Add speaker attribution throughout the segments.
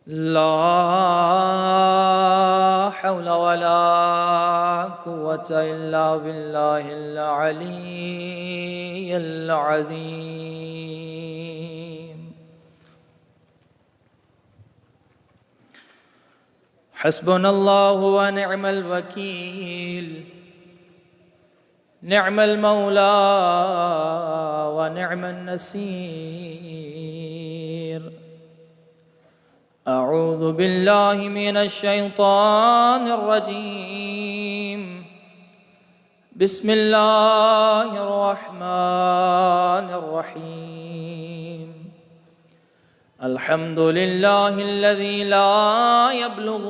Speaker 1: لا حول ولا قوة إلا بالله العلي العظيم. حسبنا الله ونعم الوكيل، نعم المولى ونعم النصير. أعوذ بالله من الشيطان الرجيم. بسم الله الرحمن الرحيم. الحمد لله الذي لا يبلغ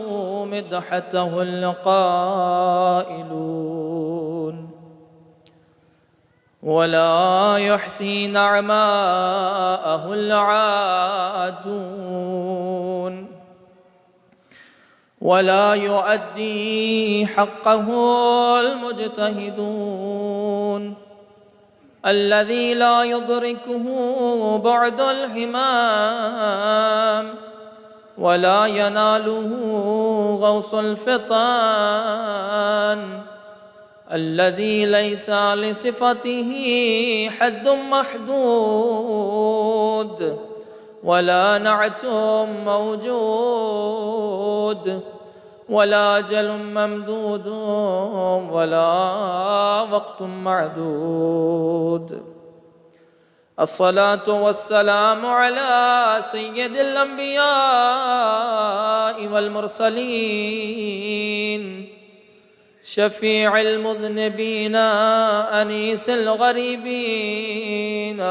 Speaker 1: مدحته القائلون ولا يحصي نعماءه العادون ولا يؤدي حقه المجتهدون. الذي لا يدركه بعد الهمام ولا يناله غوص الفطان. الذي ليس لصفته حد محدود ولا نعت موجود ولا أجل ممدود ولا وقت معدود. الصلاة والسلام على سيد الأنبياء والمرسلين، شفيع المذنبين أنيس الغريبين،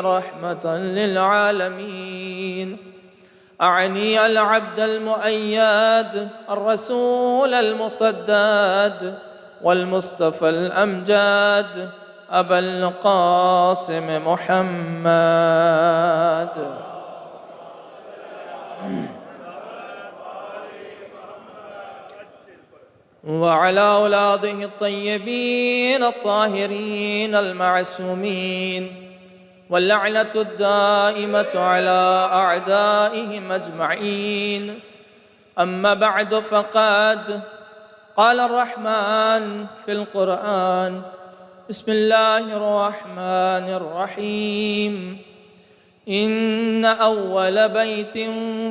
Speaker 1: رحمة للعالمين. أعني العبد المؤيد، الرسول المصدد، والمصطفى الأمجد، أبا القاسم محمد. وعلى أولاده الطيبين الطاهرين المعصومين، واللعنة الدائمة على أعدائهم أجمعين. أما بعد، فقد قال الرحمن في القرآن: بسم الله الرحمن الرحيم. إن أول بيت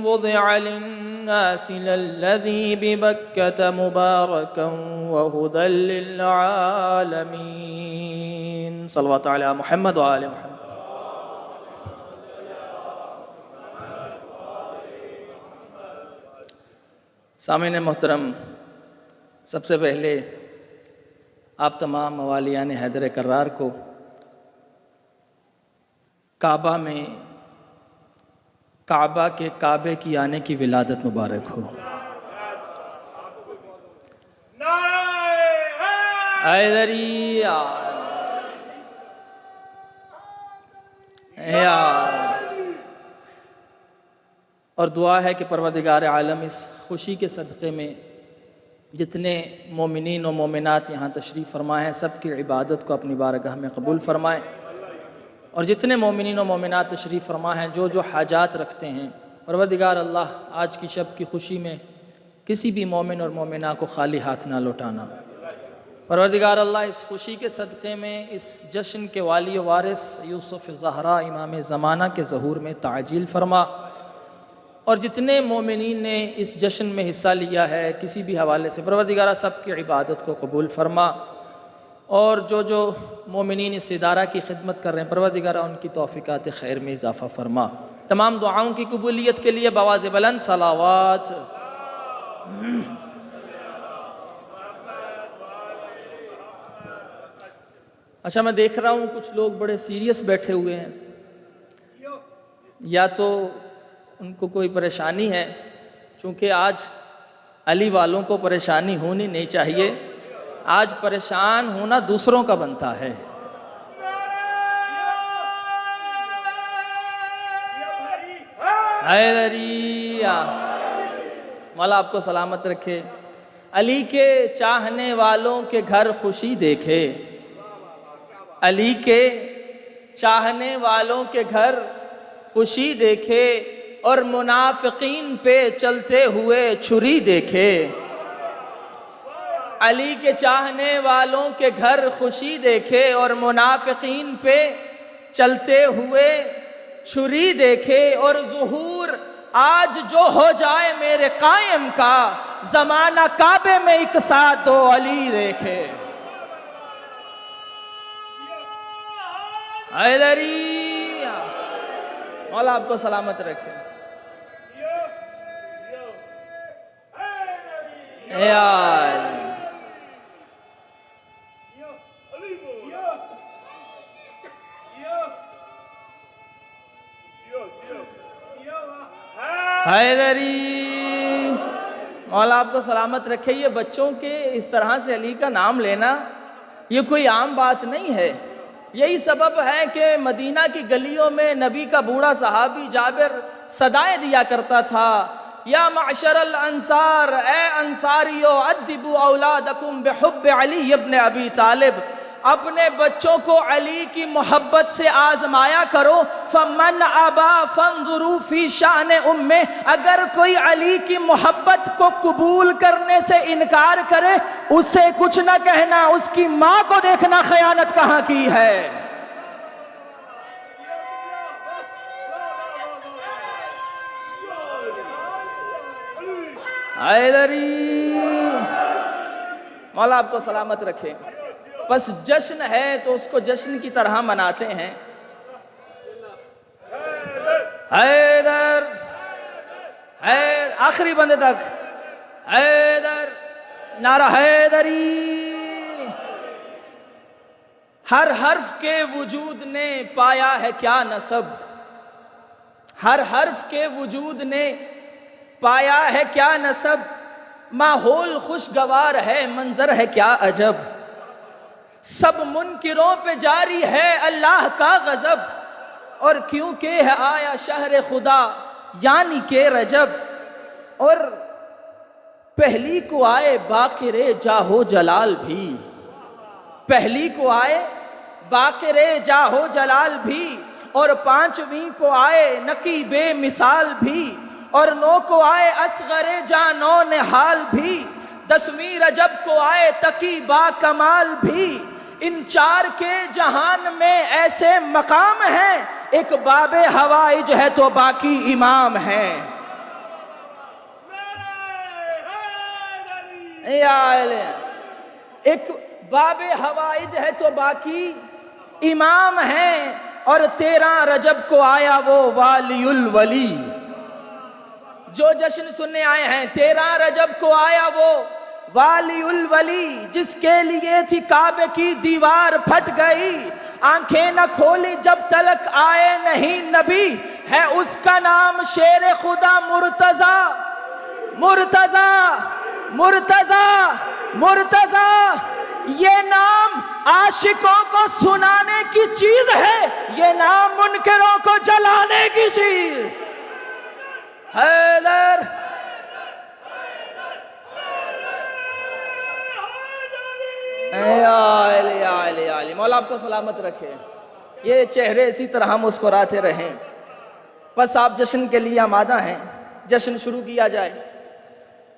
Speaker 1: وضع للناس للذي ببكة مباركا وهدى للعالمين. صلوات على محمد وآل محمد. سامعین محترم، سب سے پہلے آپ تمام موالیان حیدر کرار کو کعبہ میں کعبہ کے کعبے کی آنے کی ولادت مبارک ہو۔ حیدری اور دعا ہے کہ پروردگار عالم اس خوشی کے صدقے میں جتنے مومنین و مومنات یہاں تشریف فرمائے ہیں سب کی عبادت کو اپنی بارگاہ میں قبول فرمائے، اور جتنے مومنین و مومنات تشریف فرما ہیں جو حاجات رکھتے ہیں، پروردگار اللہ آج کی شب کی خوشی میں کسی بھی مومن اور مومنہ کو خالی ہاتھ نہ لوٹانا۔ پروردگار اللہ اس خوشی کے صدقے میں اس جشن کے والی و وارث یوسف زہرا امام زمانہ کے ظہور میں تعجیل فرما، اور جتنے مومنین نے اس جشن میں حصہ لیا ہے کسی بھی حوالے سے، پروردگارہ سب کی عبادت کو قبول فرما، اور جو مومنین اس ادارہ کی خدمت کر رہے ہیں پروردگارہ ان کی توفیقات خیر میں اضافہ فرما۔ تمام دعاؤں کی قبولیت کے لیے بآواز بلند صلوات۔ اچھا، میں دیکھ رہا ہوں کچھ لوگ بڑے سیریس بیٹھے ہوئے ہیں، یا تو ان کو کوئی پریشانی ہے، چونکہ آج علی والوں کو پریشانی ہونی نہیں چاہیے، آج پریشان ہونا دوسروں کا بنتا ہے۔ حیدریہ، مولا آپ کو سلامت رکھے۔ علی کے چاہنے والوں کے گھر خوشی دیکھے، علی کے چاہنے والوں کے گھر خوشی دیکھے، اور منافقین پہ چلتے ہوئے چھری دیکھے، علی کے چاہنے والوں کے گھر خوشی دیکھے اور منافقین پہ چلتے ہوئے چھری دیکھے، اور ظہور آج جو ہو جائے میرے قائم کا، زمانہ کعبے میں ایک ساتھ دو علی دیکھے۔ حیدری، مولا آپ کو سلامت رکھے۔ اے علی حیدری، مولا آپ کو سلامت رکھے۔ یہ بچوں کے اس طرح سے علی کا نام لینا یہ کوئی عام بات نہیں ہے۔ یہی سبب ہے کہ مدینہ کی گلیوں میں نبی کا بوڑھا صحابی جابر صدائیں دیا کرتا تھا، یا معشر الانصار، اے انصاریو، ادبوا اولادکم بحب علی ابن ابی طالب، اپنے بچوں کو علی کی محبت سے آزمایا کرو۔ فمن ابا فانظروا فی شأن امہ، اگر کوئی علی کی محبت کو قبول کرنے سے انکار کرے، اسے کچھ نہ کہنا، اس کی ماں کو دیکھنا خیانت کہاں کی ہے۔ حیدری، مولا آپ کو سلامت رکھے۔ بس جشن ہے تو اس کو جشن کی طرح مناتے ہیں۔ حیدر، آخری بندے تک حیدر، نعرہ حیدری۔ ہر حرف کے وجود نے پایا ہے کیا نسب، ہر حرف کے وجود نے پایا ہے کیا نسب، ماحول خوشگوار ہے منظر ہے کیا عجب، سب منکروں پہ جاری ہے اللہ کا غضب، اور کیونکہ ہے آیا شہر خدا یعنی کہ رجب، اور پہلی کو آئے باقر جاہو جلال بھی، پہلی کو آئے باقر جاہو جلال بھی، اور پانچویں کو آئے نقی بے مثال بھی، اور 9 کو آئے اصغر جانو نحال بھی، 10ویں رجب کو آئے تقی با کمال بھی، ان 4 کے جہان میں ایسے مقام ہیں، ایک باب حوائج ہے تو باقی امام ہے۔ ایک باب حوائج ہے تو باقی امام ہے، اور 13 رجب کو آیا وہ والی الولی، جو جشن سننے آئے ہیں 13 رجب کو آیا وہ والی الولی، جس کے لیے تھی کعبے کی دیوار پھٹ گئی، آنکھیں نہ کھولی جب تلک آئے نہیں نبی، ہے اس کا نام شیر خدا مرتضی، مرتضی، مرتضی، مرتضی۔ یہ نام عاشقوں کو سنانے کی چیز ہے، یہ نام منکروں کو جلانے کی چیز۔ حیدر، علی، مولا آپ کو سلامت رکھے۔ یہ چہرے اسی طرح مسکراتے رہیں۔ بس آپ جشن کے لیے آمادہ ہیں، جشن شروع کیا جائے۔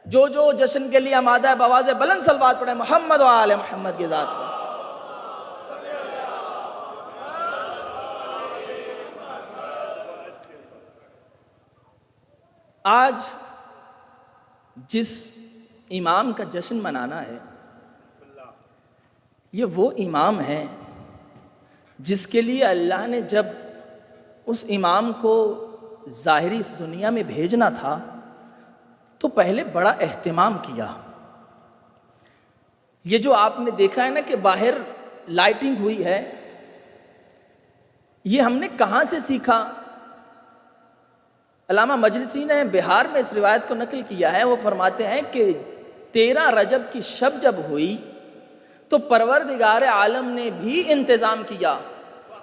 Speaker 1: جو جو جشن کے لیے آمادہ ہے بآواز بلند صلوات پڑھیں محمد و آل محمد کی ذات پر۔ آج جس امام کا جشن منانا ہے، یہ وہ امام ہے جس کے لیے اللہ نے جب اس امام کو ظاہری اس دنیا میں بھیجنا تھا تو پہلے بڑا اہتمام کیا۔ یہ جو آپ نے دیکھا ہے نا کہ باہر لائٹنگ ہوئی ہے، یہ ہم نے کہاں سے سیکھا؟ علامہ مجلسی نے بہار میں اس روایت کو نقل کیا ہے۔ وہ فرماتے ہیں کہ 13 رجب کی شب جب ہوئی تو پروردگار عالم نے بھی انتظام کیا۔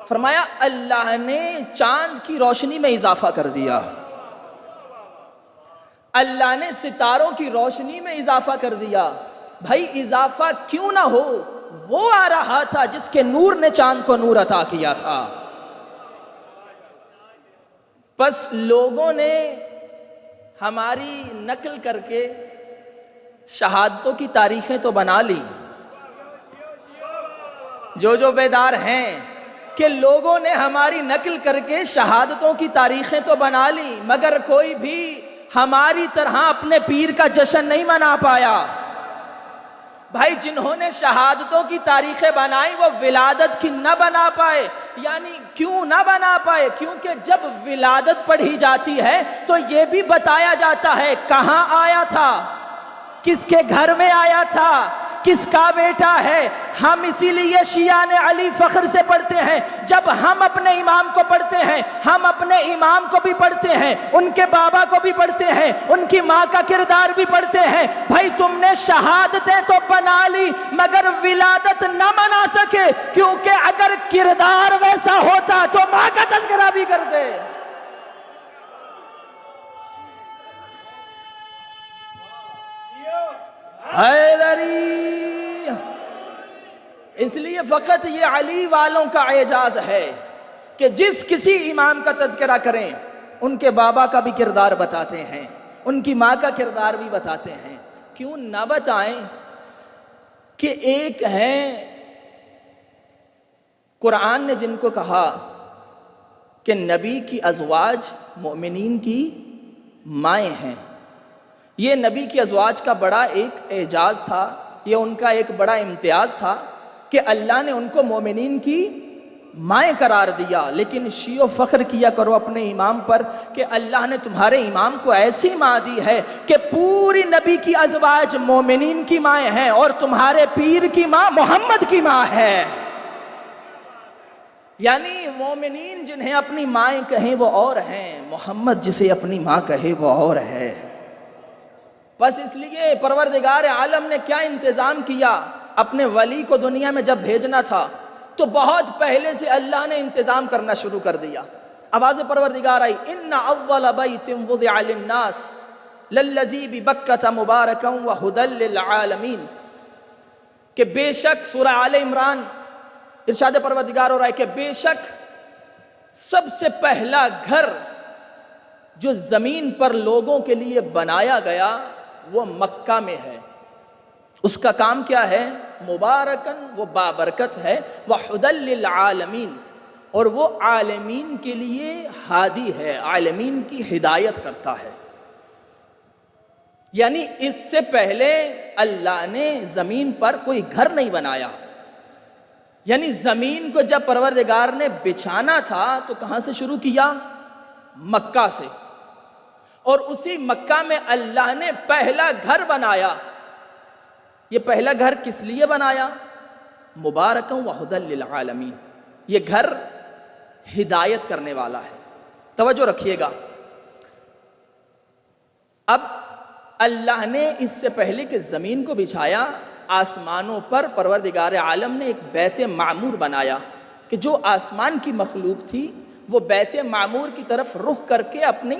Speaker 1: فرمایا اللہ نے چاند کی روشنی میں اضافہ کر دیا، اللہ نے ستاروں کی روشنی میں اضافہ کر دیا۔ بھائی اضافہ کیوں نہ ہو، وہ آ رہا تھا جس کے نور نے چاند کو نور عطا کیا تھا۔ بس لوگوں نے ہماری نقل کر کے شہادتوں کی تاریخیں تو بنا لی، جو بیدار ہیں کہ لوگوں نے ہماری نقل کر کے شہادتوں کی تاریخیں تو بنا لی، مگر کوئی بھی ہماری طرح اپنے پیر کا جشن نہیں منا پایا۔ بھائی جنہوں نے شہادتوں کی تاریخیں بنائی وہ ولادت کی نہ بنا پائے، یعنی کیوں نہ بنا پائے؟ کیونکہ جب ولادت پڑھی جاتی ہے تو یہ بھی بتایا جاتا ہے کہاں آیا تھا، کس کے گھر میں آیا تھا، کس کا بیٹا ہے۔ ہم اسی لیے شیعہ نے علی فخر سے پڑھتے ہیں۔ جب ہم اپنے امام کو پڑھتے ہیں، ہم اپنے امام کو بھی پڑھتے ہیں، ان کے بابا کو بھی پڑھتے ہیں، ان کی ماں کا کردار بھی پڑھتے ہیں۔ بھائی تم نے شہادتیں تو بنا لی مگر ولادت نہ بنا سکے، کیونکہ اگر کردار ویسا ہوتا تو ماں کا تذکرہ بھی کرتے۔ حیدری، اس لیے فقط یہ علی والوں کا اعجاز ہے کہ جس کسی امام کا تذکرہ کریں ان کے بابا کا بھی کردار بتاتے ہیں، ان کی ماں کا کردار بھی بتاتے ہیں۔ کیوں نہ بتائیں کہ ایک ہیں قرآن نے جن کو کہا کہ نبی کی ازواج مومنین کی مائیں ہیں۔ یہ نبی کی ازواج کا بڑا ایک اعجاز تھا، یہ ان کا ایک بڑا امتیاز تھا کہ اللہ نے ان کو مومنین کی مائیں قرار دیا۔ لیکن شیعو فخر کیا کرو اپنے امام پر کہ اللہ نے تمہارے امام کو ایسی ماں دی ہے کہ پوری نبی کی ازواج مومنین کی مائیں ہیں اور تمہارے پیر کی ماں محمد کی ماں ہے۔ یعنی مومنین جنہیں اپنی مائیں کہیں وہ اور ہیں، محمد جسے اپنی ماں کہے وہ اور ہے۔ بس اس لیے پروردگار عالم نے کیا انتظام کیا، اپنے ولی کو دنیا میں جب بھیجنا تھا تو بہت پہلے سے اللہ نے انتظام کرنا شروع کر دیا۔ آواز پروردگار آئی، ان اول بیت وضع للناس للذی ببکۃ مبارکا وہدی للعالمین، کہ بے شک سورہ آل عمران ارشاد پروردگار ہو رہا ہے کہ بے شک سب سے پہلا گھر جو زمین پر لوگوں کے لیے بنایا گیا وہ مکہ میں ہے۔ اس کا کام کیا ہے؟ مبارکن، وہ بابرکت ہے، وہدی للعالمین، اور وہ عالمین کے لیے ہادی ہے، عالمین کی ہدایت کرتا ہے۔ یعنی اس سے پہلے اللہ نے زمین پر کوئی گھر نہیں بنایا۔ یعنی زمین کو جب پروردگار نے بچھانا تھا تو کہاں سے شروع کیا؟ مکہ سے، اور اسی مکہ میں اللہ نے پہلا گھر بنایا۔ یہ پہلا گھر کس لیے بنایا؟ مبارکا وہدی للعالمین، یہ گھر ہدایت کرنے والا ہے۔ توجہ رکھیے گا، اب اللہ نے اس سے پہلے کہ زمین کو بچھایا، آسمانوں پر پروردگار عالم نے ایک بیت معمور بنایا کہ جو آسمان کی مخلوق تھی وہ بیت معمور کی طرف رخ کر کے اپنی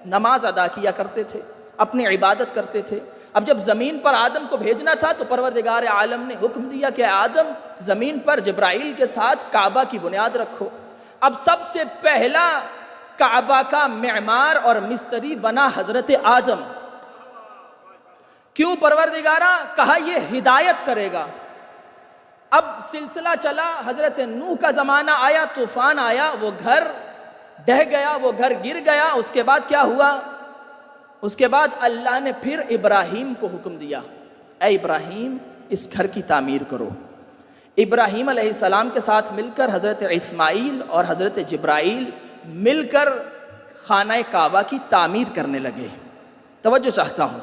Speaker 1: نماز ادا کیا کرتے تھے، اپنی عبادت کرتے تھے۔ اب جب زمین پر آدم کو بھیجنا تھا تو پروردگار عالم نے حکم دیا کہ آدم زمین پر جبرائیل کے ساتھ کعبہ کی بنیاد رکھو۔ اب سب سے پہلا کعبہ کا معمار اور مستری بنا حضرت آدم۔ کیوں پروردگارہ؟ کہا یہ ہدایت کرے گا۔ اب سلسلہ چلا، حضرت نوح کا زمانہ آیا، طوفان آیا، وہ گھر ڈہ گیا، وہ گھر گر گیا۔ اس کے بعد کیا ہوا؟ اس کے بعد اللہ نے پھر ابراہیم کو حکم دیا، اے ابراہیم اس گھر کی تعمیر کرو۔ ابراہیم علیہ السلام کے ساتھ مل کر حضرت اسماعیل اور حضرت جبرائیل مل کر خانہ کعبہ کی تعمیر کرنے لگے۔ توجہ چاہتا ہوں،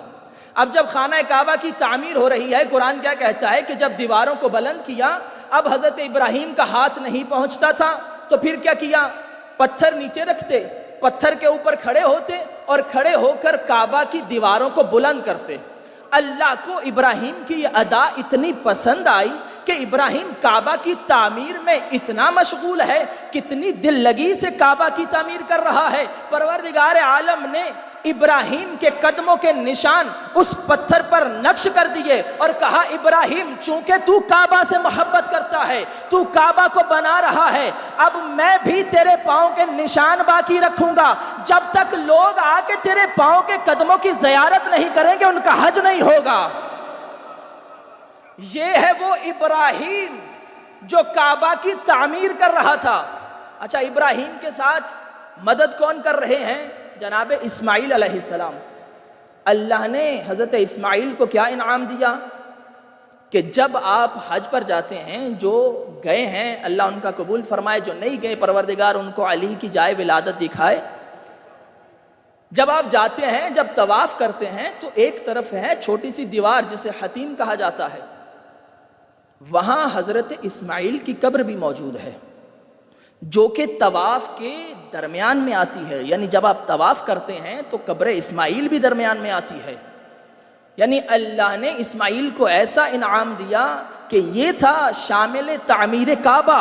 Speaker 1: اب جب خانہ کعبہ کی تعمیر ہو رہی ہے، قرآن کیا کہتا ہے کہ جب دیواروں کو بلند کیا، اب حضرت ابراہیم کا ہاتھ نہیں پہنچتا تھا تو پھر کیا کیا؟ پتھر نیچے رکھتے، پتھر کے اوپر کھڑے ہوتے اور کھڑے ہو کر کعبہ کی دیواروں کو بلند کرتے۔ اللہ کو ابراہیم کی یہ ادا اتنی پسند آئی کہ ابراہیم کعبہ کی تعمیر میں اتنا مشغول ہے، کتنی دل لگی سے کعبہ کی تعمیر کر رہا ہے۔ پروردگار عالم نے ابراہیم کے قدموں کے نشان اس پتھر پر نقش کر دیے اور کہا ابراہیم چونکہ تو کعبہ سے محبت کرتا ہے، تو کعبہ کو بنا رہا ہے، اب میں بھی تیرے پاؤں کے نشان باقی رکھوں گا، جب تک لوگ آ کے تیرے پاؤں کے قدموں کی زیارت نہیں کریں گے ان کا حج نہیں ہوگا۔ یہ ہے وہ ابراہیم جو کعبہ کی تعمیر کر رہا تھا۔ اچھا، ابراہیم کے ساتھ مدد کون کر رہے ہیں؟ جناب اسماعیل علیہ السلام۔ اللہ نے حضرت اسماعیل کو کیا انعام دیا کہ جب آپ حج پر جاتے ہیں، جو گئے ہیں اللہ ان کا قبول فرمائے، جو نہیں گئے پروردگار ان کو علی کی جائے ولادت دکھائے، جب آپ جاتے ہیں، جب طواف کرتے ہیں تو ایک طرف ہے چھوٹی سی دیوار جسے حتیم کہا جاتا ہے، وہاں حضرت اسماعیل کی قبر بھی موجود ہے جو کہ طواف کے درمیان میں آتی ہے، یعنی جب آپ طواف کرتے ہیں تو قبر اسماعیل بھی درمیان میں آتی ہے۔ یعنی اللہ نے اسماعیل کو ایسا انعام دیا کہ یہ تھا شامل تعمیر کعبہ۔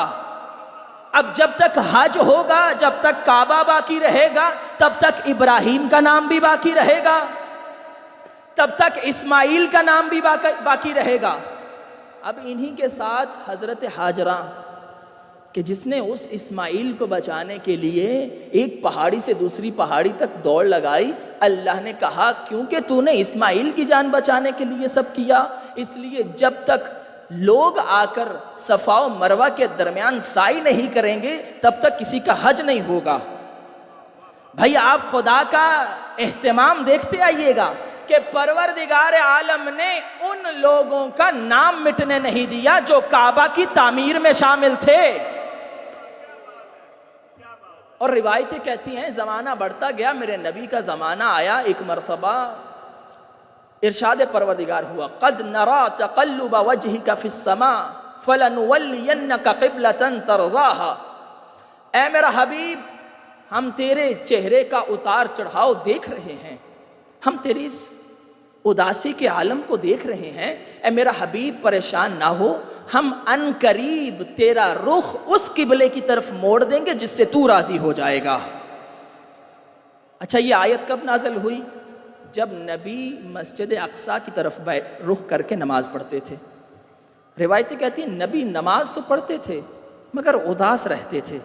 Speaker 1: اب جب تک حج ہوگا، جب تک کعبہ باقی رہے گا، تب تک ابراہیم کا نام بھی باقی رہے گا، تب تک اسماعیل کا نام بھی باقی رہے گا۔ اب انہی کے ساتھ حضرت ہاجرہ کہ جس نے اس اسماعیل کو بچانے کے لیے ایک پہاڑی سے دوسری پہاڑی تک دوڑ لگائی، اللہ نے کہا کیونکہ تو نے اسماعیل کی جان بچانے کے لیے سب کیا، اس لیے جب تک لوگ آ کر صفا و مروہ کے درمیان سعی نہیں کریں گے تب تک کسی کا حج نہیں ہوگا۔ بھائی آپ خدا کا اہتمام دیکھتے آئیے گا کہ پروردگار عالم نے ان لوگوں کا نام مٹنے نہیں دیا جو کعبہ کی تعمیر میں شامل تھے۔ اور روایتیں کہتی ہیں زمانہ بڑھتا گیا، میرے نبی کا زمانہ آیا، ایک مرتبہ ارشاد پروردگار ہوا قد نرا تقلب وجهك في السماء فلنولينك قبلة ترضاها، اے میرا حبیب ہم تیرے چہرے کا اتار چڑھاؤ دیکھ رہے ہیں، ہم تیری اس اداسی کے عالم کو دیکھ رہے ہیں، اے میرا حبیب پریشان نہ ہو، ہم ان قریب تیرا رخ اس قبلے کی طرف موڑ دیں گے جس سے تو راضی ہو جائے گا۔ اچھا، یہ آیت کب نازل ہوئی؟ جب نبی مسجد اقصیٰ کی طرف رخ کر کے نماز پڑھتے تھے۔ روایتیں کہتی ہیں نبی نماز تو پڑھتے تھے مگر اداس رہتے تھے۔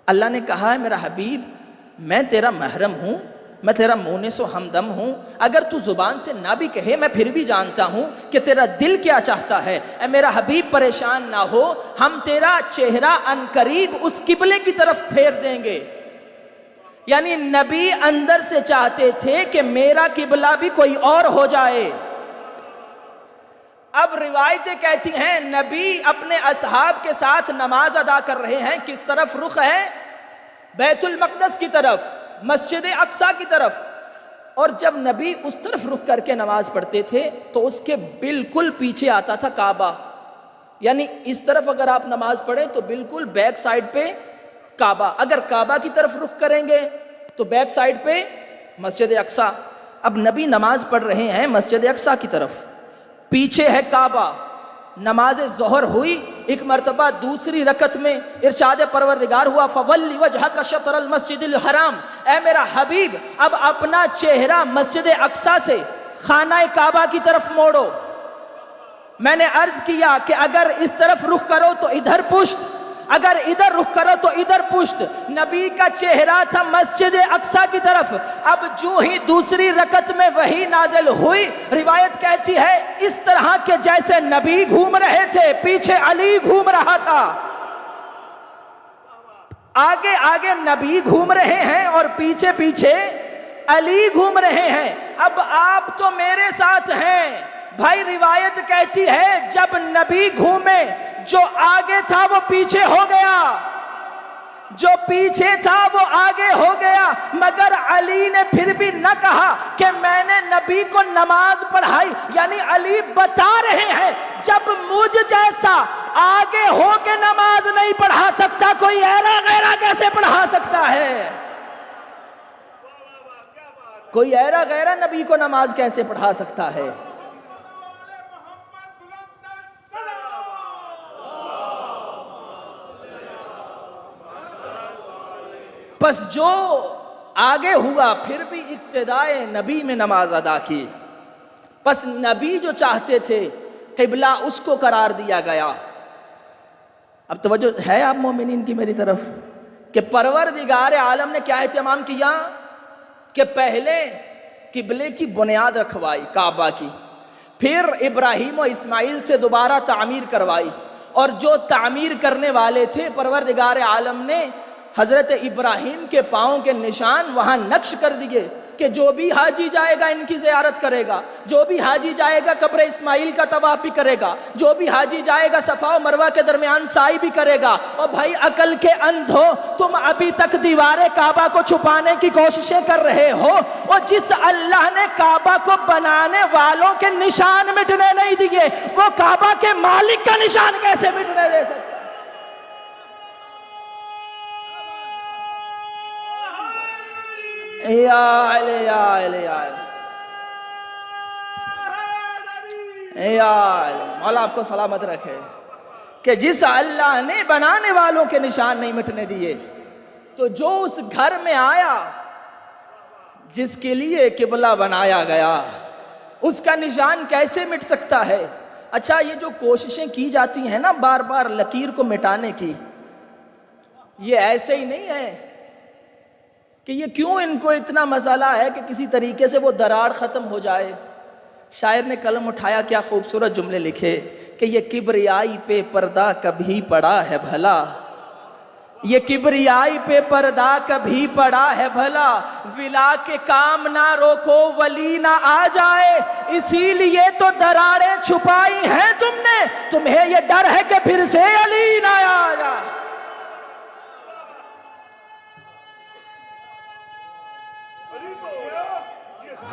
Speaker 1: اللہ نے کہا ہے میرا حبیب میں تیرا محرم ہوں، میں تیرا مونس و ہمدم ہوں، اگر تو زبان سے نہ بھی کہے میں پھر بھی جانتا ہوں کہ تیرا دل کیا چاہتا ہے، اے میرا حبیب پریشان نہ ہو، ہم تیرا چہرہ ان قریب اس قبلے کی طرف پھیر دیں گے۔ یعنی نبی اندر سے چاہتے تھے کہ میرا قبلہ بھی کوئی اور ہو جائے۔ اب روایتیں کہتی ہیں نبی اپنے اصحاب کے ساتھ نماز ادا کر رہے ہیں، کس طرف رخ ہے؟ بیت المقدس کی طرف، مسجد اقصیٰ کی طرف، اور جب نبی اس طرف رخ کر کے نماز پڑھتے تھے تو اس کے بالکل پیچھے آتا تھا کعبہ، یعنی اس طرف اگر آپ نماز پڑھیں تو بالکل بیک سائڈ پہ کعبہ، اگر کعبہ کی طرف رخ کریں گے تو بیک سائڈ پہ مسجد اقصیٰ۔ اب نبی نماز پڑھ رہے ہیں مسجد اقصیٰ کی طرف، پیچھے ہے کعبہ، نماز ظہر ہوئی، ایک مرتبہ دوسری رکعت میں ارشاد پروردگار ہوا فَوَلِّ وَجْهَكَ شَطْرَ الْمَسْجِدِ الْحَرَامِ، اے میرا حبیب اب اپنا چہرہ مسجد اقصیٰ سے خانہ کعبہ کی طرف موڑو۔ میں نے عرض کیا کہ اگر اس طرف رخ کرو تو ادھر پشت، اگر ادھر رخ کرو تو ادھر پشت۔ نبی کا چہرہ تھا مسجد اقصیٰ کی طرف۔ اب جو ہی دوسری رکعت میں وحی نازل ہوئی، روایت کہتی ہے اس طرح کہ جیسے نبی گھوم رہے تھے پیچھے علی گھوم رہا تھا، آگے آگے نبی گھوم رہے ہیں اور پیچھے پیچھے علی گھوم رہے ہیں۔ اب آپ تو میرے ساتھ ہیں بھائی، روایت کہتی ہے جب نبی گھومے جو آگے تھا وہ پیچھے ہو گیا، جو پیچھے تھا وہ آگے ہو گیا، مگر علی نے پھر بھی نہ کہا کہ میں نے نبی کو نماز پڑھائی، یعنی علی بتا رہے ہیں جب مجھ جیسا آگے ہو کے نماز نہیں پڑھا سکتا، کوئی ایرا غیرہ کیسے پڑھا سکتا ہے؟ کوئی ایرا غیرہ نبی کو نماز کیسے پڑھا سکتا ہے؟ بس جو آگے ہوا پھر بھی اقتدائے نبی میں نماز ادا کی. پس نبی جو چاہتے تھے قبلہ اس کو قرار دیا گیا. اب توجہ ہے آپ مومنین کی میری طرف کہ پروردگار عالم نے کیا اہتمام کیا کہ پہلے قبلے کی بنیاد رکھوائی کعبہ کی، پھر ابراہیم و اسماعیل سے دوبارہ تعمیر کروائی، اور جو تعمیر کرنے والے تھے پروردگار عالم نے حضرت ابراہیم کے پاؤں کے نشان وہاں نقش کر دیے کہ جو بھی حاجی جائے گا ان کی زیارت کرے گا، جو بھی حاجی جائے گا قبر اسماعیل کا طواف بھی کرے گا، جو بھی حاجی جائے گا صفا و مروہ کے درمیان سعی بھی کرے گا. اور بھائی عقل کے اندھو، تم ابھی تک دیوار کعبہ کو چھپانے کی کوششیں کر رہے ہو، اور جس اللہ نے کعبہ کو بنانے والوں کے نشان مٹنے نہیں دیے وہ کعبہ کے مالک کا نشان کیسے مٹنے دے سکتا؟ یا علی یا علی یا علی یا علی. مولا آپ کو سلامت رکھے کہ جس اللہ نے بنانے والوں کے نشان نہیں مٹنے دیے، تو جو اس گھر میں آیا جس کے لیے قبلہ بنایا گیا اس کا نشان کیسے مٹ سکتا ہے؟ اچھا یہ جو کوششیں کی جاتی ہیں نا بار بار لکیر کو مٹانے کی، یہ ایسے ہی نہیں ہے کہ یہ کیوں ان کو اتنا مسئلہ ہے کہ کسی طریقے سے وہ دراڑ ختم ہو جائے. شاعر نے قلم اٹھایا، کیا خوبصورت جملے لکھے کہ یہ کبریائی پہ پردہ کبھی پڑا ہے بھلا، یہ کبریائی پہ پردہ کبھی پڑا ہے بھلا، ولا کے کام نہ روکو ولی نہ آ جائے، اسی لیے تو دراڑیں چھپائی ہیں تم نے، تمہیں یہ ڈر ہے کہ پھر سے علی نہ آ جائے.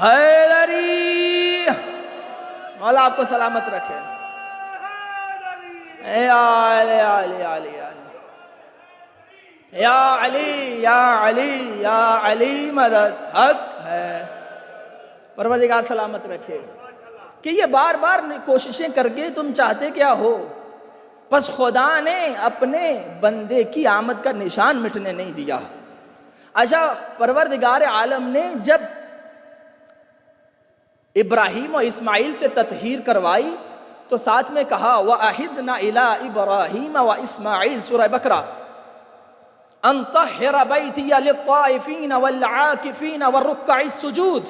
Speaker 1: حیدری مولا آپ کو سلامت رکھے. یا علی علی علی یا علی یا علی یا علی مدد حق ہے. پروردگار سلامت رکھے کہ یہ بار بار کوششیں کر کے تم چاہتے کیا ہو؟ پس خدا نے اپنے بندے کی آمد کا نشان مٹنے نہیں دیا. اچھا پروردگار عالم نے جب ابراہیم و اسماعیل سے تطہیر کروائی تو ساتھ میں کہا وَأَحِدْنَا إِلَىٰ إِبْرَاهِيمَ وَإِسْمَاعِيلَ سورہ بقرہ أَن طَهِّرَ بَيْتِيَ لِلطَّائِفِينَ وَالْعَاكِفِينَ وَالرُّكَّعِ السُّجُودِ.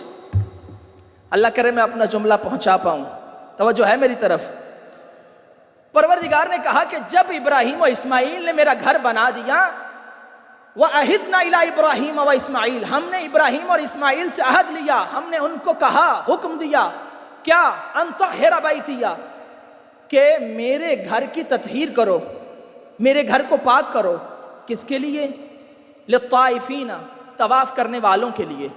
Speaker 1: اللہ کرے میں اپنا جملہ پہنچا پاؤں، توجہ ہے میری طرف. پروردگار نے کہا کہ جب ابراہیم و اسماعیل نے میرا گھر بنا دیا، وَأَحِدْنَا إِلَىٰ إِبْرَاهِيمَ وَإِسْمَاعِيلَ، ہم نے ابراہیم اور اسماعیل سے عہد لیا، ہم نے ان کو کہا، حکم دیا کیا؟ أَن طَهِّرَ بَيْتِيَ، کہ میرے گھر کی تطہیر کرو، میرے گھر کو پاک کرو. کس کے لیے؟ للطائفین، طواف کرنے والوں کے لیے،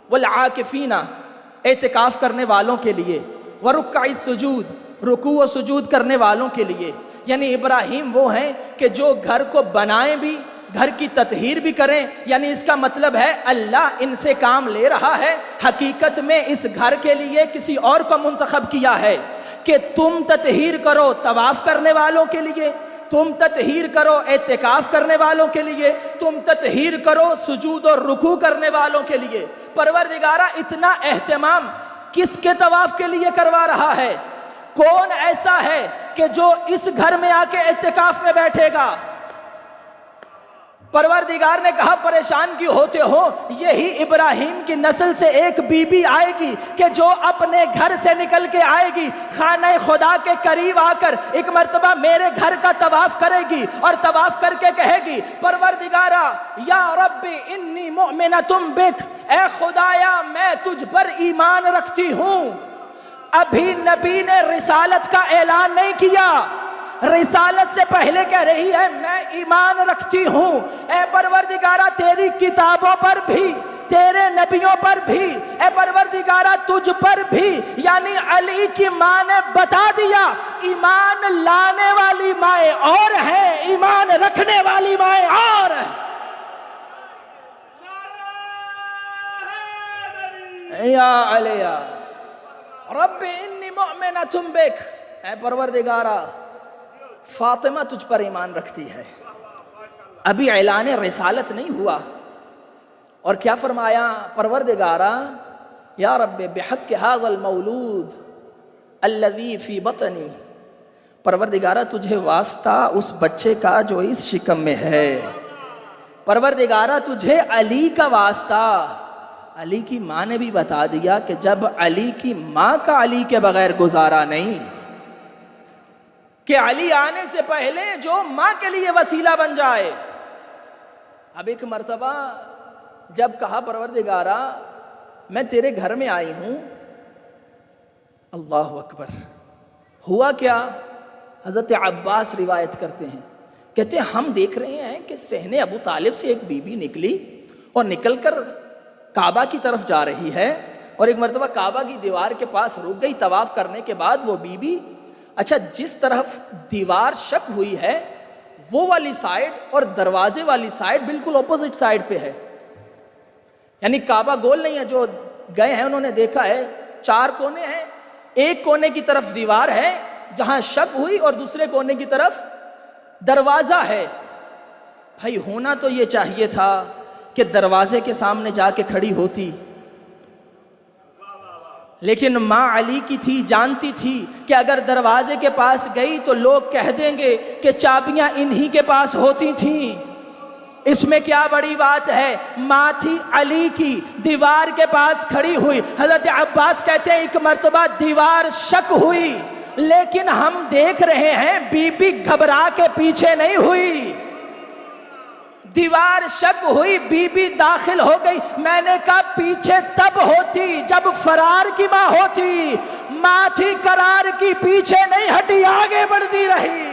Speaker 1: والعاکفین، اعتکاف کرنے والوں کے لیے، ورکع السجود، رکوع و سجود کرنے والوں کے لیے. یعنی ابراہیم وہ ہیں کہ جو گھر کو بنائیں بھی، گھر کی تطہیر بھی کریں. یعنی اس کا مطلب ہے اللہ ان سے کام لے رہا ہے. حقیقت میں اس گھر کے لیے کسی اور کو منتخب کیا ہے کہ تم تطہیر کرو طواف کرنے والوں کے لیے، تم تطہیر کرو اعتکاف کرنے والوں کے لیے، تم تطہیر کرو سجود اور رکوع کرنے والوں کے لیے. پروردگارہ اتنا اہتمام کس کے طواف کے لیے کروا رہا ہے؟ کون ایسا ہے کہ جو اس گھر میں آ کے اعتکاف میں بیٹھے گا؟ پروردگار نے کہا پریشان کیوں ہوتے ہو؟ یہی ابراہیم کی نسل سے ایک بی بی آئے گی کہ جو اپنے گھر سے نکل کے آئے گی، خانہ خدا کے قریب آ کر ایک مرتبہ میرے گھر کا طواف کرے گی، اور طواف کر کے کہے گی پروردگارا یا رب انی مؤمنۃ بک، اے خدایا میں تجھ پر ایمان رکھتی ہوں. ابھی نبی نے رسالت کا اعلان نہیں کیا، رسالت سے پہلے کہہ رہی ہے میں ایمان رکھتی ہوں. اے پروردگارہ تیری کتابوں پر بھی، تیرے نبیوں پر بھی، اے پروردگارہ تجھ پر بھی. یعنی علی کی ماں نے بتا دیا ایمان لانے والی مائیں اور ہیں، ایمان رکھنے والی مائیں اور ہیں. یا علی رب انی مؤمنۃ بک، اے پروردگارہ فاطمہ تجھ پر ایمان رکھتی ہے. ابھی اعلان رسالت نہیں ہوا اور کیا فرمایا؟ پروردگارا یا رب بحق ھذا المولود الذی فی بطنی، پروردگارا تجھے واسطہ اس بچے کا جو اس شکم میں ہے، پروردگارا تجھے علی کا واسطہ۔ علی کی ماں نے بھی بتا دیا کہ جب علی کی ماں کا علی کے بغیر گزارا نہیں، کہ علی آنے سے پہلے جو ماں کے لیے وسیلہ بن جائے۔ اب ایک مرتبہ جب کہا پروردگارا میں تیرے گھر میں آئی ہوں، اللہ اکبر، ہوا کیا؟ حضرت عباس روایت کرتے ہیں، کہتے ہیں ہم دیکھ رہے ہیں کہ صحن ابو طالب سے ایک بی بی نکلی اور نکل کر کعبہ کی طرف جا رہی ہے، اور ایک مرتبہ کعبہ کی دیوار کے پاس رک گئی۔ طواف کرنے کے بعد وہ بی بی اچھا جس طرف دیوار شک ہوئی ہے وہ والی سائیڈ اور دروازے والی سائیڈ بالکل اپوزٹ سائیڈ پہ ہے، یعنی کعبہ گول نہیں ہے۔ جو گئے ہیں انہوں نے دیکھا ہے 4 کونے ہیں، ایک کونے کی طرف دیوار ہے جہاں شک ہوئی اور دوسرے کونے کی طرف دروازہ ہے۔ بھائی ہونا تو یہ چاہیے تھا کہ دروازے کے سامنے جا کے کھڑی ہوتی، لیکن ماں علی کی تھی، جانتی تھی کہ اگر دروازے کے پاس گئی تو لوگ کہہ دیں گے کہ چابیاں انہی کے پاس ہوتی تھیں، اس میں کیا بڑی بات ہے۔ ماں تھی علی کی، دیوار کے پاس کھڑی ہوئی۔ حضرت عباس کہتے ہیں ایک مرتبہ دیوار شک ہوئی، لیکن ہم دیکھ رہے ہیں بی بی گھبرا کے پیچھے نہیں ہوئی، دیوار شک ہوئی، بی بی داخل ہو گئی۔ میں نے کہا پیچھے تب ہوتی جب فرار کی ماں ہوتی، ماں تھی قرار کی، پیچھے نہیں ہٹی، آگے بڑھتی رہی۔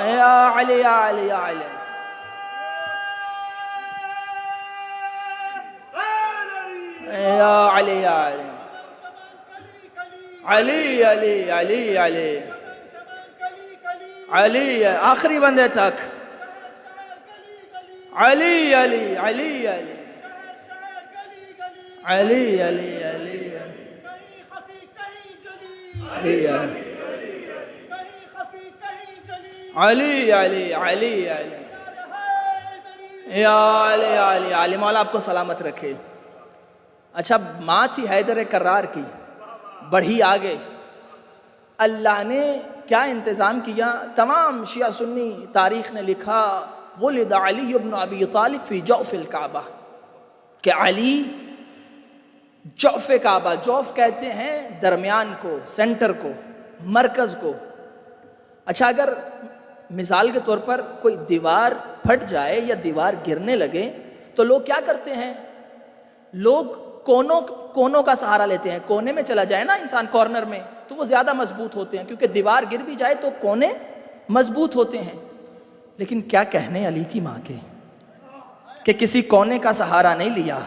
Speaker 1: یا علی یا علی یا علی، یا علی یا علی، علی علی علی علی علی، آخری بندے تک، علی علی علی علی علی علی علی علی علی علی علی، یا علی علی علی، مولا آپ کو سلامت رکھے۔ اچھا ماں تھی حیدر کرار کی، بڑھی آگے، اللہ نے کیا انتظام کیا؟ تمام شیعہ سنی تاریخ نے لکھا ولد علی ابن ابی طالب فی جوف الکعبہ، کہ علی جوف کعبہ، جوف کہتے ہیں درمیان کو، سینٹر کو، مرکز کو۔ اچھا اگر مثال کے طور پر کوئی دیوار پھٹ جائے یا دیوار گرنے لگے تو لوگ کیا کرتے ہیں؟ لوگ کونوں کا سہارا لیتے ہیں۔ کونے میں چلا جائے نا انسان، کارنر میں، تو وہ زیادہ مضبوط ہوتے ہیں، کیونکہ دیوار گر بھی جائے تو کونے مضبوط ہوتے ہیں۔ لیکن کیا کہنے علی کی ماں کے کہ کسی کونے کا سہارا نہیں لیا۔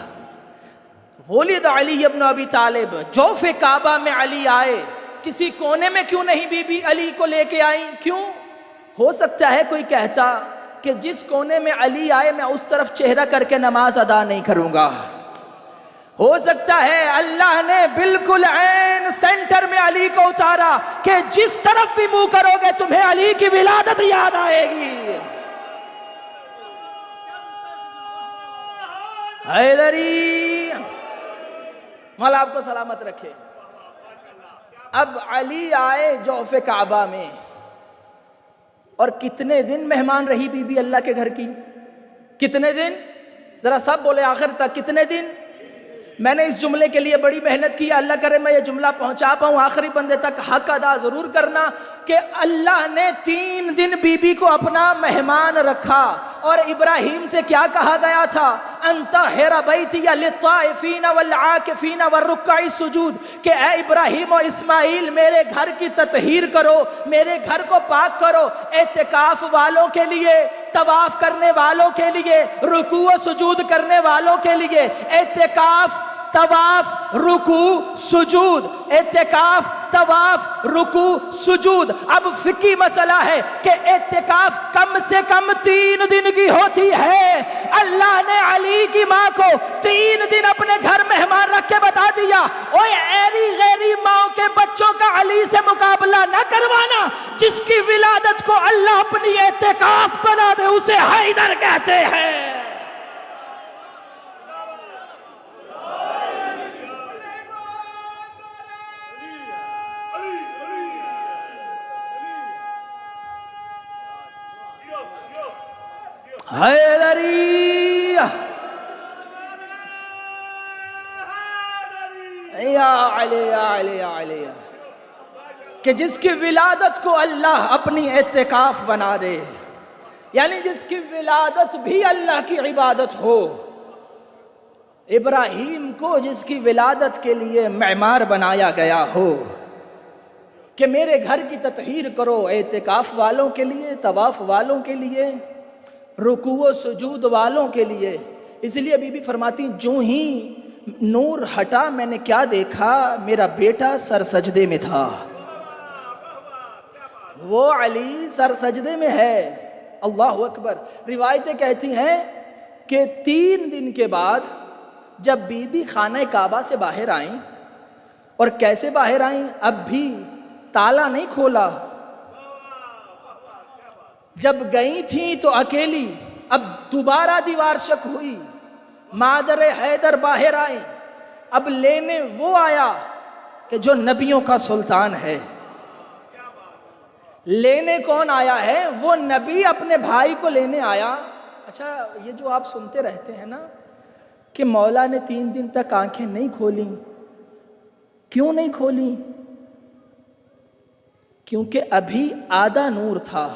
Speaker 1: ولد علی ابن ابی طالب، جوف کعبہ میں علی آئے، کسی کونے میں کیوں نہیں بی بی علی کو لے کے آئیں؟ کیوں؟ ہو سکتا ہے کوئی کہتا کہ جس کونے میں علی آئے میں اس طرف چہرہ کر کے نماز ادا نہیں کروں گا۔ ہو سکتا ہے اللہ نے بالکل عین سینٹر میں علی کو اتارا کہ جس طرف بھی منہ کرو گے تمہیں علی کی ولادت یاد آئے گی۔ حیدری، مولا آپ کو سلامت رکھے۔ اب علی آئے جوف کعبہ میں، اور کتنے دن مہمان رہی بی بی اللہ کے گھر کی؟ کتنے دن؟ ذرا سب بولے آخر تک، کتنے دن؟ میں نے اس جملے کے لیے بڑی محنت کی، اللہ کرے میں یہ جملہ پہنچا پاؤں آخری بندے تک۔ حق ادا ضرور کرنا کہ اللہ نے 3 دن بی بی کو اپنا مہمان رکھا، اور ابراہیم سے کیا کہا گیا تھا؟ انطہر بیتی للطائفین والعاکفین والرکع السجود، کہ اے ابراہیم و اسماعیل میرے گھر کی تطہیر کرو، میرے گھر کو پاک کرو، اعتکاف والوں کے لیے، طواف کرنے والوں کے لیے، رکوع و سجود کرنے والوں کے لیے، اعتکاف، طواف، رکوع، سجود، اعتکاف، طواف، رکوع، سجود۔ اب فقہی مسئلہ ہے کہ اعتکاف کم سے کم 3 دن کی ہوتی ہے۔ اللہ نے علی کی ماں کو 3 دن اپنے گھر مہمان رکھ کے بتا دیا، اوے ایری غیری ماں کے بچوں کا علی سے مقابلہ نہ کروانا. جس کی ولادت کو اللہ اپنی اعتکاف بنا دے اسے حیدر کہتے ہیں. حیدری یا علی یا علی یا علی، کہ جس کی ولادت کو اللہ اپنی اعتکاف بنا دے، یعنی جس کی ولادت بھی اللہ کی عبادت ہو. ابراہیم کو جس کی ولادت کے لیے معمار بنایا گیا ہو کہ میرے گھر کی تطہیر کرو، اعتکاف والوں کے لیے، طواف والوں کے لیے، رکوع و سجود والوں کے لیے. اس لیے بی بی فرماتی جو ہی نور ہٹا میں نے کیا دیکھا، میرا بیٹا سر سجدے میں تھا. وہ علی سر سجدے میں ہے. اللہ اکبر. روایتیں کہتی ہیں کہ 3 دن کے بعد جب بی بی خانہ کعبہ سے باہر آئیں، اور کیسے باہر آئیں، اب بھی تالا نہیں کھولا. جب گئی تھیں تو اکیلی، اب دوبارہ دیوار شک ہوئی، مادر حیدر باہر آئیں. اب لینے وہ آیا کہ جو نبیوں کا سلطان ہے. لینے کون آیا ہے؟ وہ نبی اپنے بھائی کو لینے آیا. اچھا، یہ جو آپ سنتے رہتے ہیں نا کہ مولا نے 3 دن تک آنکھیں نہیں کھولیں، کیوں نہیں کھولیں؟ کیونکہ ابھی آدھا نور تھا.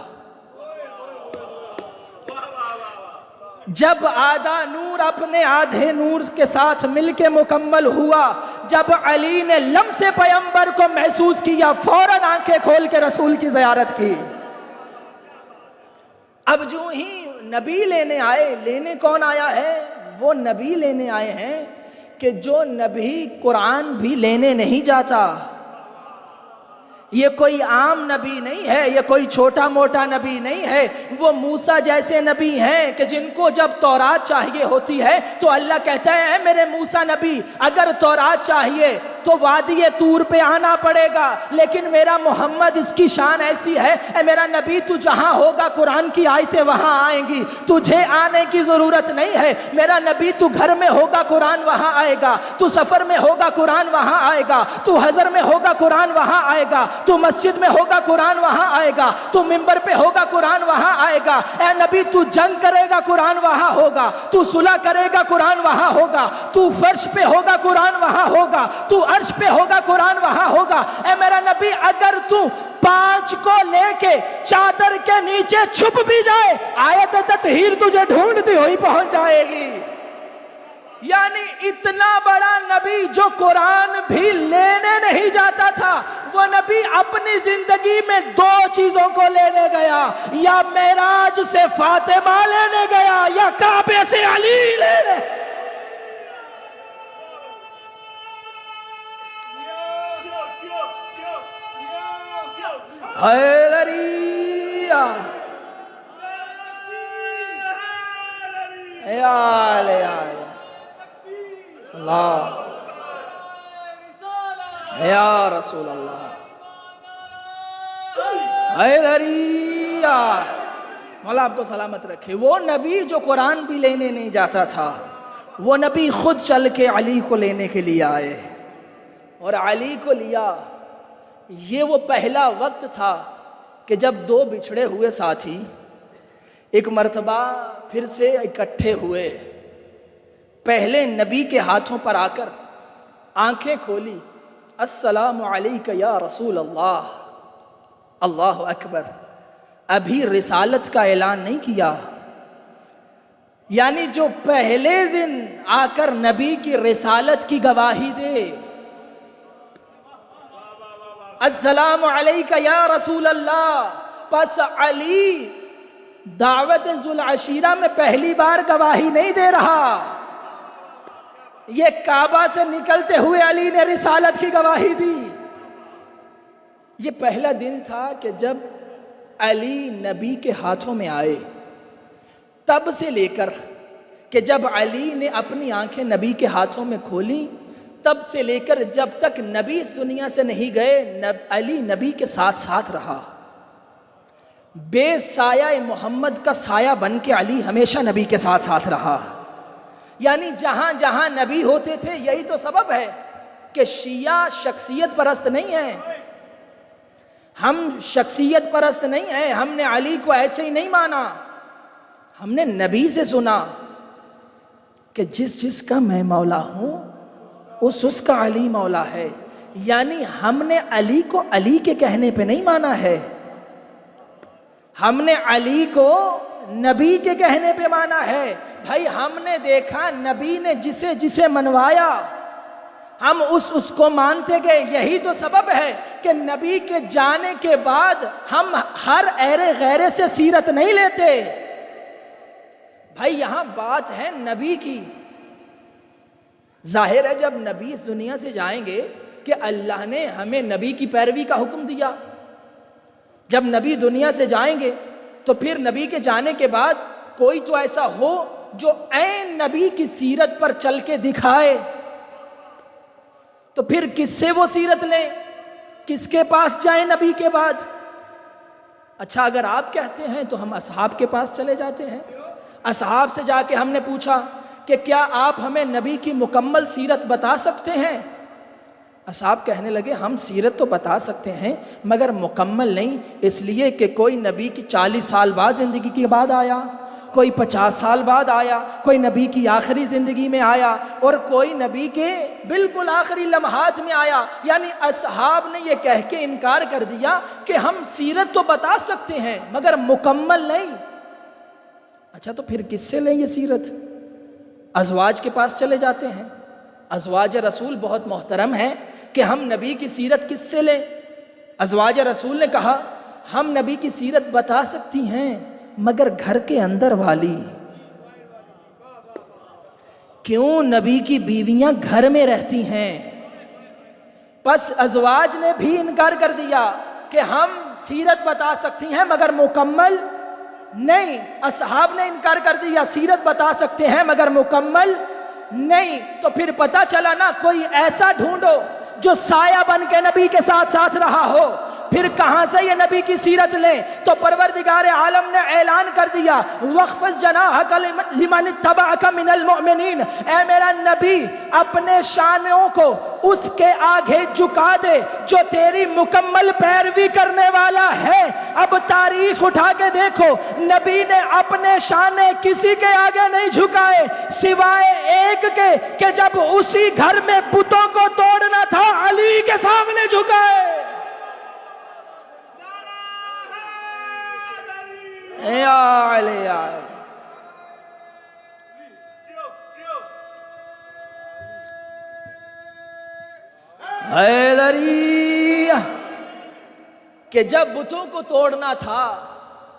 Speaker 1: جب آدھا نور اپنے آدھے نور کے ساتھ مل کے مکمل ہوا، جب علی نے لمس پیغمبر کو محسوس کیا، فوراً آنکھیں کھول کے رسول کی زیارت کی. اب جو ہی نبی لینے آئے، لینے کون آیا ہے؟ وہ نبی لینے آئے ہیں کہ جو نبی قرآن بھی لینے نہیں جاتا. یہ کوئی عام نبی نہیں ہے، یہ کوئی چھوٹا موٹا نبی نہیں ہے. وہ موسیٰ جیسے نبی ہیں کہ جن کو جب تورات چاہیے ہوتی ہے تو اللہ کہتا ہے اے میرے موسیٰ نبی، اگر تورات چاہیے تو وادی طور پہ آنا پڑے گا، لیکن میرا محمد اس کی شان ایسی ہے، اے میرا نبی تو جہاں ہوگا قرآن کی آیتیں وہاں آئیں گی، تجھے آنے کی ضرورت نہیں ہے. میرا نبی تو گھر میں ہوگا قرآن وہاں آئے گا، تو سفر میں ہوگا قرآن وہاں آئے گا، تو حضر میں ہوگا قرآن وہاں آئے گا، تو مسجد میں ہوگا قرآن وہاں آئے گا، تو منبر پہ ہوگا قرآن وہاں آئے گا. اے نبی تو جنگ کرے گا قرآن وہاں ہوگا، تو صلح کرے گا قرآن وہاں ہوگا، تو فرش پہ ہوگا قرآن وہاں ہوگا، تو عرش پہ ہوگا قرآن وہاں ہوگا. اے میرا نبی اگر تو 5 کو لے کے چادر کے نیچے چھپ بھی جائے، آیت تطہیر تجھے ڈھونڈتی ہوئی پہنچ جائے گی. یعنی اتنا بڑا نبی جو قرآن بھی لینے نہیں جاتا تھا، وہ نبی اپنی زندگی میں 2 چیزوں کو لینے گیا، یا معراج سے فاطمہ لینے گیا یا کعبے سے علی لینے. حیدری یا علی اللہ یا رسول اللہ. حیدری مولا آپ کو سلامت رکھے. وہ نبی جو قرآن بھی لینے نہیں جاتا تھا، وہ نبی خود چل کے علی کو لینے کے لیے آئے اور علی کو لیا. یہ وہ پہلا وقت تھا کہ جب 2 بچھڑے ہوئے ساتھی ایک مرتبہ پھر سے اکٹھے ہوئے. پہلے نبی کے ہاتھوں پر آ کر آنکھیں کھولی، السلام علیک یا رسول اللہ. اللہ اکبر. ابھی رسالت کا اعلان نہیں کیا. یعنی جو پہلے دن آ کر نبی کی رسالت کی گواہی دے، السلام علیک یا رسول اللہ، پس علی دعوت ذوالعشیرہ میں پہلی بار گواہی نہیں دے رہا. یہ کعبہ سے نکلتے ہوئے علی نے رسالت کی گواہی دی. یہ پہلا دن تھا کہ جب علی نبی کے ہاتھوں میں آئے. تب سے لے کر کہ جب علی نے اپنی آنکھیں نبی کے ہاتھوں میں کھولی تب سے لے کر جب تک نبی اس دنیا سے نہیں گئے علی نبی کے ساتھ ساتھ رہا. بے سایہ محمد کا سایہ بن کے علی ہمیشہ نبی کے ساتھ ساتھ رہا. یعنی جہاں جہاں نبی ہوتے تھے، یہی تو سبب ہے کہ شیعہ شخصیت پرست نہیں ہیں. ہم شخصیت پرست نہیں ہیں، ہم نے علی کو ایسے ہی نہیں مانا، ہم نے نبی سے سنا کہ جس کا میں مولا ہوں اس کا علی مولا ہے. یعنی ہم نے علی کو علی کے کہنے پہ نہیں مانا ہے، ہم نے علی کو نبی کے کہنے پہ مانا ہے. بھائی ہم نے دیکھا نبی نے جسے جسے منوایا ہم اس کو مانتے گئے. یہی تو سبب ہے کہ نبی کے جانے کے بعد ہم ہر ایرے غیرے سے سیرت نہیں لیتے. بھائی یہاں بات ہے نبی کی. ظاہر ہے جب نبی اس دنیا سے جائیں گے کہ اللہ نے ہمیں نبی کی پیروی کا حکم دیا. جب نبی دنیا سے جائیں گے تو پھر نبی کے جانے کے بعد کوئی تو ایسا ہو جو عین نبی کی سیرت پر چل کے دکھائے، تو پھر کس سے وہ سیرت لیں، کس کے پاس جائیں نبی کے بعد؟ اچھا اگر آپ کہتے ہیں تو ہم اصحاب کے پاس چلے جاتے ہیں. اصحاب سے جا کے ہم نے پوچھا کہ کیا آپ ہمیں نبی کی مکمل سیرت بتا سکتے ہیں؟ اصحاب کہنے لگے ہم سیرت تو بتا سکتے ہیں مگر مکمل نہیں، اس لیے کہ کوئی نبی کی 40 سال بعد زندگی کے بعد آیا، کوئی 50 سال بعد آیا، کوئی نبی کی آخری زندگی میں آیا اور کوئی نبی کے بالکل آخری لمحات میں آیا. یعنی اصحاب نے یہ کہہ کے انکار کر دیا کہ ہم سیرت تو بتا سکتے ہیں مگر مکمل نہیں. اچھا تو پھر کس سے لیں یہ سیرت؟ ازواج کے پاس چلے جاتے ہیں. ازواج رسول بہت محترم ہے کہ ہم نبی کی سیرت کس سے لیں؟ ازواج رسول نے کہا ہم نبی کی سیرت بتا سکتی ہیں مگر گھر کے اندر والی. کیوں؟ نبی کی بیویاں گھر میں رہتی ہیں. پس ازواج نے بھی انکار کر دیا کہ ہم سیرت بتا سکتی ہیں مگر مکمل نہیں. اصحاب نے انکار کر دیا سیرت بتا سکتے ہیں مگر مکمل نہیں. تو پھر پتا چلا نا کوئی ایسا ڈھونڈو جو سایہ بن کے نبی کے ساتھ ساتھ رہا ہو. پھر کہاں سے یہ نبی کی سیرت لیں؟ تو پروردگار عالم نے اعلان کر دیا وَخْفِضْ جَنَاحَكَ لِمَنِ اتَّبَعَكَ مِنَ الْمُؤْمِنِينَ. اے میرا نبی اپنے شانوں کو اس کے آگے جھکا دے جو تیری مکمل پیروی کرنے والا ہے. اب تاریخ اٹھا کے دیکھو نبی نے اپنے شانے کسی کے آگے نہیں جھکائے سوائے ایک کے کہ جب اسی گھر میں بتوں کو توڑنا تھا علی کے سامنے جھکائے. یا علی حیدری کہ جب بتوں کو توڑنا تھا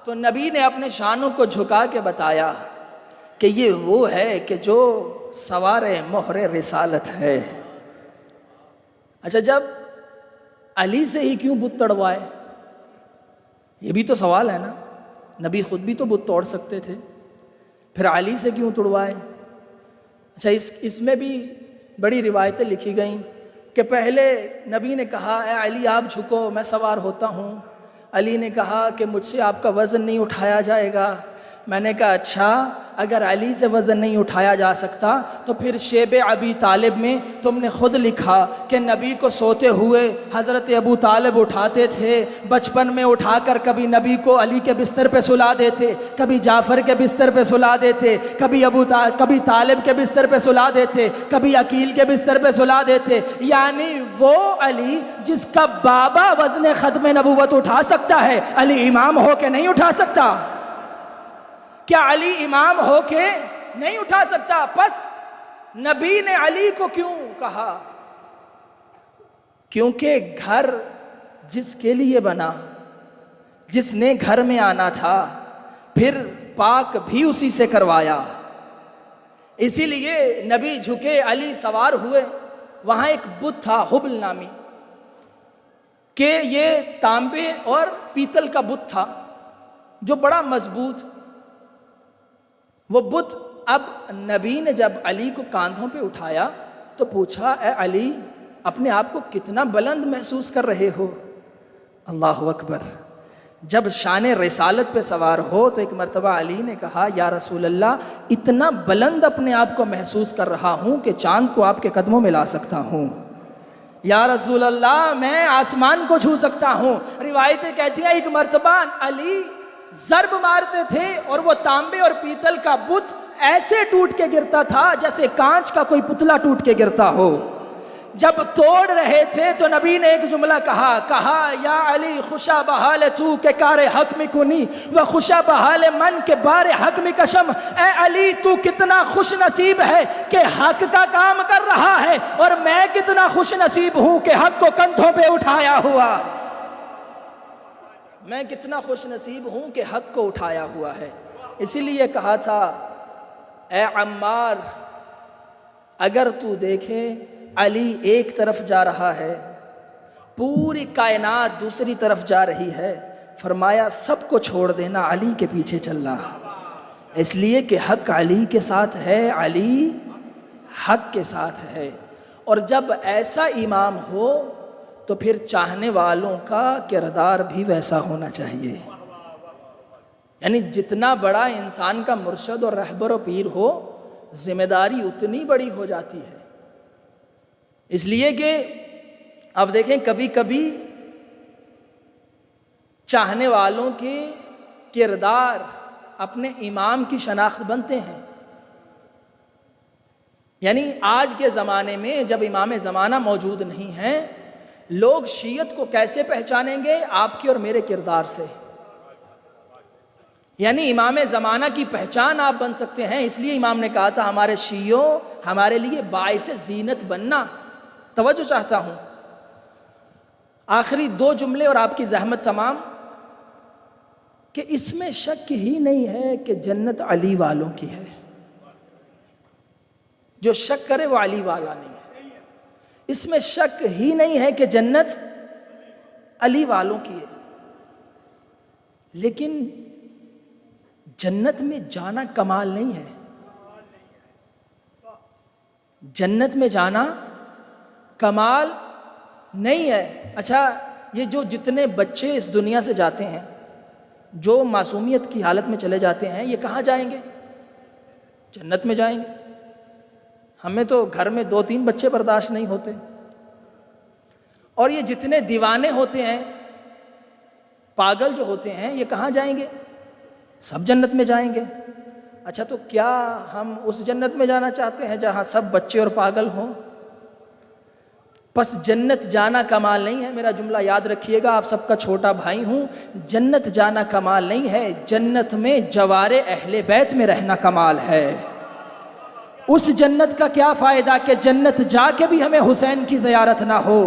Speaker 1: تو نبی نے اپنے شانوں کو جھکا کے بتایا کہ یہ وہ ہے کہ جو سوار مہر رسالت ہے. اچھا جب علی سے ہی کیوں بت توڑوائے؟ یہ بھی تو سوال ہے نا. نبی خود بھی تو بت توڑ سکتے تھے، پھر علی سے کیوں توڑوائے؟ اچھا اس میں بھی بڑی روایتیں لکھی گئیں کہ پہلے نبی نے کہا اے علی آپ جھکو میں سوار ہوتا ہوں. علی نے کہا کہ مجھ سے آپ کا وزن نہیں اٹھایا جائے گا. میں نے کہا اچھا اگر علی سے وزن نہیں اٹھایا جا سکتا تو پھر شیب ابی طالب میں تم نے خود لکھا کہ نبی کو سوتے ہوئے حضرت ابو طالب اٹھاتے تھے. بچپن میں اٹھا کر کبھی نبی کو علی کے بستر پہ سلا دیتے، کبھی جعفر کے بستر پہ سلا دیتے، کبھی طالب کے بستر پہ سلا دیتے، کبھی عقیل کے بستر پہ سلا دیتے. یعنی وہ علی جس کا بابا وزن ختم نبوت اٹھا سکتا ہے، علی امام ہو کے نہیں اٹھا سکتا؟ کیا علی امام ہو کے نہیں اٹھا سکتا؟ پس نبی نے علی کو کیوں کہا؟ کیونکہ گھر جس کے لیے بنا، جس نے گھر میں آنا تھا، پھر پاک بھی اسی سے کروایا. اسی لیے نبی جھکے، علی سوار ہوئے. وہاں ایک بت تھا حبل نامی کہ یہ تانبے اور پیتل کا بت تھا جو بڑا مضبوط. وہ بت اب نبی نے جب علی کو کاندھوں پہ اٹھایا تو پوچھا اے علی اپنے آپ کو کتنا بلند محسوس کر رہے ہو؟ اللہ اکبر. جب شان رسالت پہ سوار ہو تو ایک مرتبہ علی نے کہا یا رسول اللہ اتنا بلند اپنے آپ کو محسوس کر رہا ہوں کہ چاند کو آپ کے قدموں میں لا سکتا ہوں. یا رسول اللہ میں آسمان کو چھو سکتا ہوں. روایتیں کہتی ہیں ایک مرتبہ علی ضرب مارتے تھے اور وہ تانبے اور پیتل کا بت ایسے ٹوٹ کے گرتا تھا جیسے کانچ کا کوئی پتلا ٹوٹ کے گرتا ہو. جب توڑ رہے تھے تو نبی نے ایک جملہ کہا یا علی خوشا بحال تو کہ کار حق میں کنی و خوشا بحال من کے بار حق میں کشم. اے علی تو کتنا خوش نصیب ہے کہ حق کا کام کر رہا ہے اور میں کتنا خوش نصیب ہوں کہ حق کو کندھوں پہ اٹھایا ہوا. میں کتنا خوش نصیب ہوں کہ حق کو اٹھایا ہوا ہے. اسی لیے کہا تھا اے عمار اگر تو دیکھے علی ایک طرف جا رہا ہے پوری کائنات دوسری طرف جا رہی ہے، فرمایا سب کو چھوڑ دینا علی کے پیچھے چلنا. اس لیے کہ حق علی کے ساتھ ہے، علی حق کے ساتھ ہے. اور جب ایسا امام ہو تو پھر چاہنے والوں کا کردار بھی ویسا ہونا چاہیے. یعنی جتنا بڑا انسان کا مرشد اور رہبر و پیر ہو ذمہ داری اتنی بڑی ہو جاتی ہے. اس لیے کہ اب دیکھیں کبھی کبھی چاہنے والوں کے کردار اپنے امام کی شناخت بنتے ہیں. یعنی آج کے زمانے میں جب امام زمانہ موجود نہیں ہیں لوگ شیعت کو کیسے پہچانیں گے؟ آپ کے اور میرے کردار سے. یعنی امام زمانہ کی پہچان آپ بن سکتے ہیں. اس لیے امام نے کہا تھا ہمارے شیعوں ہمارے لیے باعث زینت بننا. توجہ چاہتا ہوں آخری 2 جملے اور آپ کی زحمت تمام کہ اس میں شک ہی نہیں ہے کہ جنت علی والوں کی ہے. جو شک کرے وہ علی والا نہیں ہے. اس میں شک ہی نہیں ہے کہ جنت علی والوں کی ہے. لیکن جنت میں جانا کمال نہیں ہے. جنت میں جانا کمال نہیں ہے. اچھا یہ جو جتنے بچے اس دنیا سے جاتے ہیں جو معصومیت کی حالت میں چلے جاتے ہیں یہ کہاں جائیں گے؟ جنت میں جائیں گے. ہمیں تو گھر میں 2-3 بچے برداشت نہیں ہوتے. اور یہ جتنے دیوانے ہوتے ہیں پاگل جو ہوتے ہیں یہ کہاں جائیں گے؟ سب جنت میں جائیں گے. اچھا تو کیا ہم اس جنت میں جانا چاہتے ہیں جہاں سب بچے اور پاگل ہوں؟ پس جنت جانا کمال نہیں ہے. میرا جملہ یاد رکھیے گا، آپ سب کا چھوٹا بھائی ہوں. جنت جانا کمال نہیں ہے، جنت میں جوار اہل بیت میں رہنا کمال ہے. اس جنت کا کیا فائدہ کہ جنت جا کے بھی ہمیں حسین کی زیارت نہ ہو.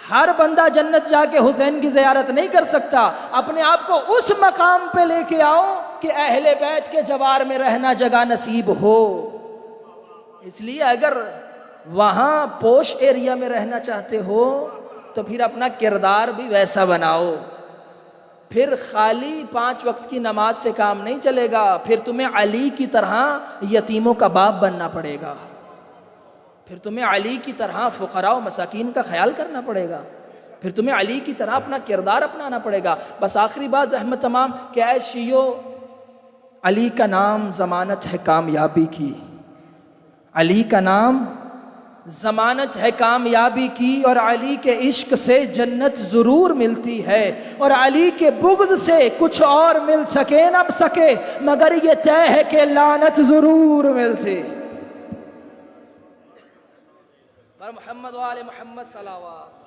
Speaker 1: ہر بندہ جنت جا کے حسین کی زیارت نہیں کر سکتا. اپنے آپ کو اس مقام پہ لے کے آؤ کہ اہل بیت کے جوار میں رہنا جگہ نصیب ہو. اس لیے اگر وہاں پوش ایریا میں رہنا چاہتے ہو تو پھر اپنا کردار بھی ویسا بناؤ. پھر خالی 5 وقت کی نماز سے کام نہیں چلے گا. پھر تمہیں علی کی طرح یتیموں کا باپ بننا پڑے گا. پھر تمہیں علی کی طرح فقراء و مساکین کا خیال کرنا پڑے گا. پھر تمہیں علی کی طرح اپنا کردار اپنانا پڑے گا. بس آخری بات زحمت تمام کہ اے شیعو علی کا نام ضمانت ہے کامیابی کی. علی کا نام ضمانت ہے کامیابی کی اور علی کے عشق سے جنت ضرور ملتی ہے اور علی کے بغض سے کچھ اور مل سکے نہ سکے مگر یہ طے ہے کہ لعنت ضرور ملتی. محمد و آل محمد صلوات.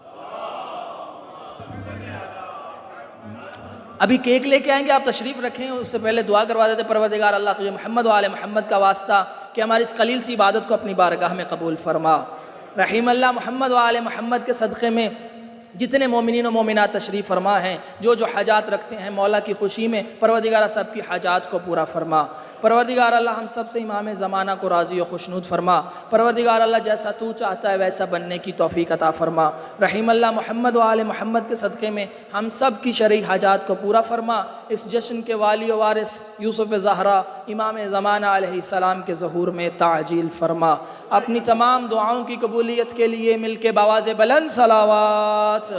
Speaker 1: ابھی کیک لے کے آئیں گے، آپ تشریف رکھیں. اس سے پہلے دعا کروا دیتے. پروردگار اللہ تجھے محمد و آل محمد کا واسطہ کہ ہماری اس قلیل سی عبادت کو اپنی بارگاہ میں قبول فرما. رحیم اللہ محمد و آل محمد کے صدقے میں جتنے مومنین و مومنات تشریف فرما ہیں، جو حاجات رکھتے ہیں مولا کی خوشی میں، پروردگار سب کی حاجات کو پورا فرما۔ پروردگار اللہ ہم سب سے امام زمانہ کو راضی و خوشنود فرما۔ پروردگار اللہ جیسا تو چاہتا ہے ویسا بننے کی توفیق عطا فرما۔ رحیم اللہ محمد و آل محمد کے صدقے میں ہم سب کی شرعی حاجات کو پورا فرما۔ اس جشن کے والی و وارث یوسف زہرا امام زمانہ علیہ السلام کے ظہور میں تعجیل فرما۔ اپنی تمام دعاؤں کی قبولیت کے لیے مل کے بآواز بلند صلوات